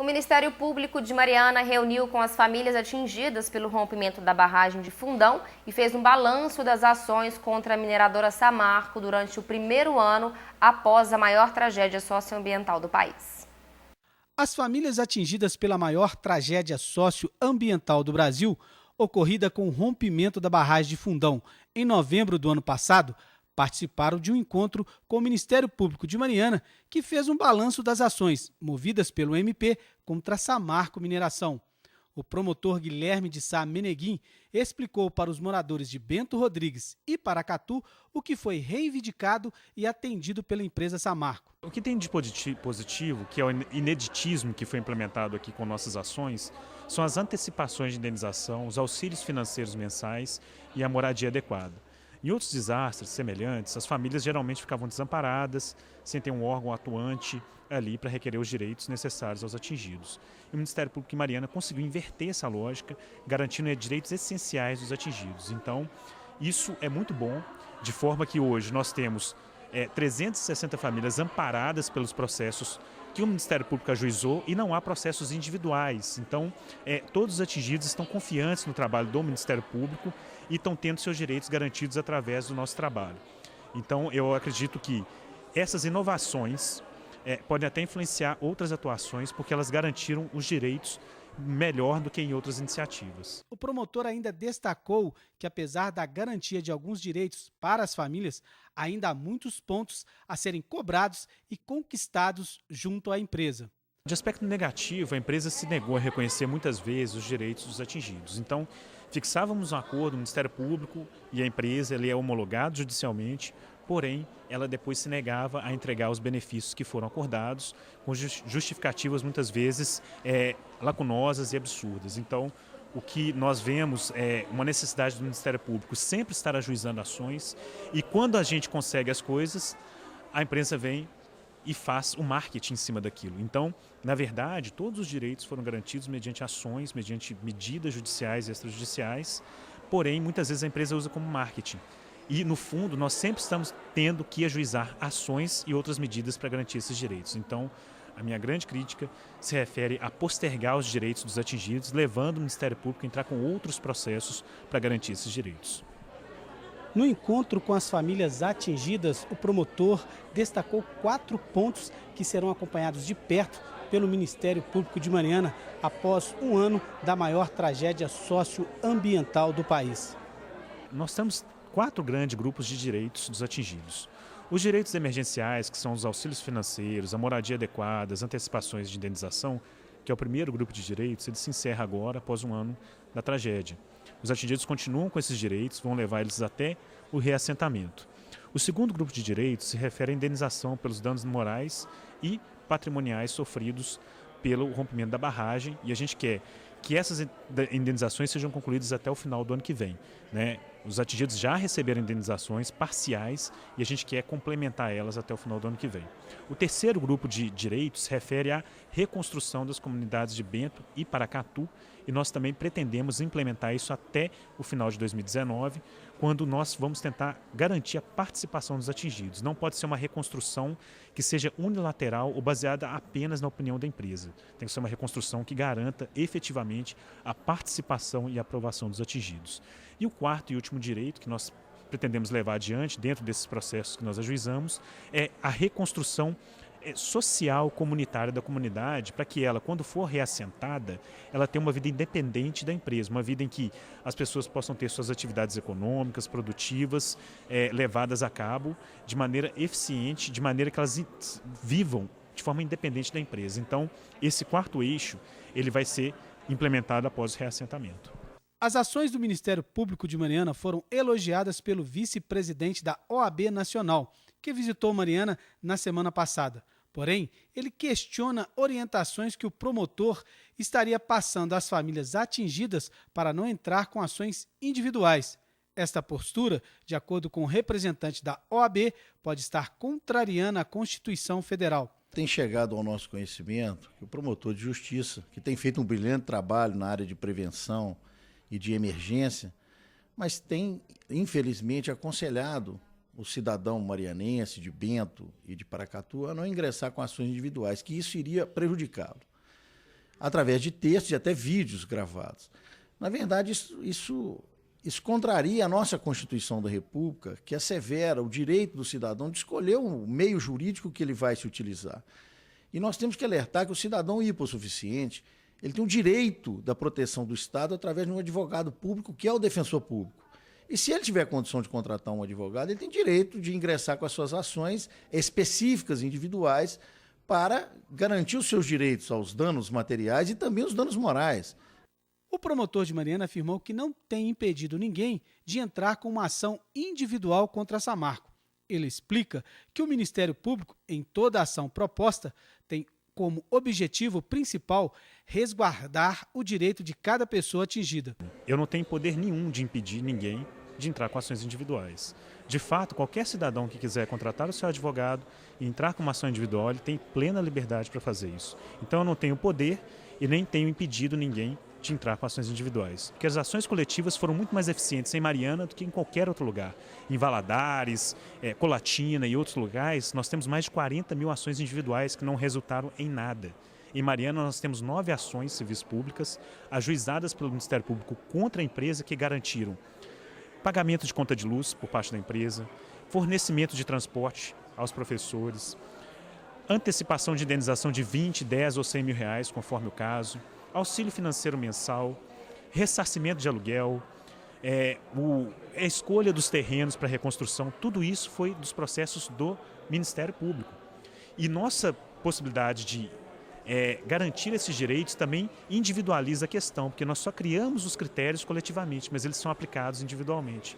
O Ministério Público de Mariana reuniu com as famílias atingidas pelo rompimento da barragem de Fundão e fez um balanço das ações contra a mineradora Samarco durante o primeiro ano após a maior tragédia socioambiental do país. As famílias atingidas pela maior tragédia socioambiental do Brasil, ocorrida com o rompimento da barragem de Fundão em novembro do ano passado, participaram de um encontro com o Ministério Público de Mariana, que fez um balanço das ações movidas pelo MP contra a Samarco Mineração. O promotor Guilherme de Sá Meneguim explicou para os moradores de Bento Rodrigues e Paracatu o que foi reivindicado e atendido pela empresa Samarco. O que tem de positivo, que é o ineditismo que foi implementado aqui com nossas ações, são as antecipações de indenização, os auxílios financeiros mensais e a moradia adequada. Em outros desastres semelhantes, as famílias geralmente ficavam desamparadas, sem ter um órgão atuante ali para requerer os direitos necessários aos atingidos. E o Ministério Público de Mariana conseguiu inverter essa lógica, garantindo direitos essenciais dos atingidos. Então, isso é muito bom, de forma que hoje nós temos 360 famílias amparadas pelos processos que o Ministério Público ajuizou e não há processos individuais. Então, todos os atingidos estão confiantes no trabalho do Ministério Público e estão tendo seus direitos garantidos através do nosso trabalho. Então, eu acredito que essas inovações podem até influenciar outras atuações, porque elas garantiram os direitos melhor do que em outras iniciativas. O promotor ainda destacou que, apesar da garantia de alguns direitos para as famílias, ainda há muitos pontos a serem cobrados e conquistados junto à empresa. De aspecto negativo, a empresa se negou a reconhecer muitas vezes os direitos dos atingidos. Então, fixávamos um acordo, o Ministério Público e a empresa, ele é homologado judicialmente, porém, ela depois se negava a entregar os benefícios que foram acordados, com justificativas muitas vezes lacunosas e absurdas. Então, o que nós vemos é uma necessidade do Ministério Público sempre estar ajuizando ações, e quando a gente consegue as coisas, a imprensa vem e faz o marketing em cima daquilo. Então, na verdade, todos os direitos foram garantidos mediante ações, mediante medidas judiciais e extrajudiciais, porém, muitas vezes a empresa usa como marketing. E, no fundo, nós sempre estamos tendo que ajuizar ações e outras medidas para garantir esses direitos. Então, a minha grande crítica se refere a postergar os direitos dos atingidos, levando o Ministério Público a entrar com outros processos para garantir esses direitos. No encontro com as famílias atingidas, o promotor destacou 4 pontos que serão acompanhados de perto pelo Ministério Público de Mariana após um ano da maior tragédia socioambiental do país. Nós temos 4 grandes grupos de direitos dos atingidos. Os direitos emergenciais, que são os auxílios financeiros, a moradia adequada, as antecipações de indenização, que é o primeiro grupo de direitos, ele se encerra agora após um ano da tragédia. Os atingidos continuam com esses direitos, vão levar eles até o reassentamento. O segundo grupo de direitos se refere à indenização pelos danos morais e patrimoniais sofridos pelo rompimento da barragem, e a gente quer que essas indenizações sejam concluídas até o final do ano que vem, né? Os atingidos já receberam indenizações parciais e a gente quer complementar elas até o final do ano que vem. O terceiro grupo de direitos se refere à reconstrução das comunidades de Bento e Paracatu, e nós também pretendemos implementar isso até o final de 2019, quando nós vamos tentar garantir a participação dos atingidos. Não pode ser uma reconstrução que seja unilateral ou baseada apenas na opinião da empresa. Tem que ser uma reconstrução que garanta efetivamente a participação e aprovação dos atingidos. E o quarto e último direito que nós pretendemos levar adiante dentro desses processos que nós ajuizamos é a reconstrução social comunitária da comunidade, para que ela, quando for reassentada, ela tenha uma vida independente da empresa, uma vida em que as pessoas possam ter suas atividades econômicas, produtivas, levadas a cabo de maneira eficiente, de maneira que elas vivam de forma independente da empresa. Então, esse quarto eixo, ele vai ser implementado após o reassentamento. As ações do Ministério Público de Mariana foram elogiadas pelo vice-presidente da OAB Nacional, que visitou Mariana na semana passada. Porém, ele questiona orientações que o promotor estaria passando às famílias atingidas para não entrar com ações individuais. Esta postura, de acordo com o representante da OAB, pode estar contrariando a Constituição Federal. Tem chegado ao nosso conhecimento que o promotor de justiça, que tem feito um brilhante trabalho na área de prevenção e de emergência, mas tem, infelizmente, aconselhado o cidadão marianense de Bento e de Paracatu a não ingressar com ações individuais, que isso iria prejudicá-lo. através de textos e até vídeos gravados. Na verdade, isso contraria a nossa Constituição da República, que assevera o direito do cidadão de escolher o meio jurídico que ele vai se utilizar. E nós temos que alertar que o cidadão hipossuficiente, ele tem o direito da proteção do Estado através de um advogado público, que é o defensor público. E se ele tiver condição de contratar um advogado, ele tem direito de ingressar com as suas ações específicas, individuais, para garantir os seus direitos aos danos materiais e também os danos morais. O promotor de Mariana afirmou que não tem impedido ninguém de entrar com uma ação individual contra a Samarco. Ele explica que o Ministério Público, em toda a ação proposta, tem como objetivo principal resguardar o direito de cada pessoa atingida. Eu não tenho poder nenhum de impedir ninguém de entrar com ações individuais. De fato, qualquer cidadão que quiser contratar o seu advogado e entrar com uma ação individual, ele tem plena liberdade para fazer isso. Então eu não tenho poder e nem tenho impedido ninguém de entrar com ações individuais. Porque as ações coletivas foram muito mais eficientes em Mariana do que em qualquer outro lugar. Em Valadares, Colatina e outros lugares, nós temos mais de 40 mil ações individuais que não resultaram em nada. Em Mariana, nós temos 9 ações civis públicas ajuizadas pelo Ministério Público contra a empresa que garantiram pagamento de conta de luz por parte da empresa, fornecimento de transporte aos professores, antecipação de indenização de 20, 10 ou 100 mil reais, conforme o caso, auxílio financeiro mensal, ressarcimento de aluguel, a escolha dos terrenos para reconstrução, tudo isso foi dos processos do Ministério Público. E nossa possibilidade de garantir esses direitos também individualiza a questão, porque nós só criamos os critérios coletivamente, mas eles são aplicados individualmente.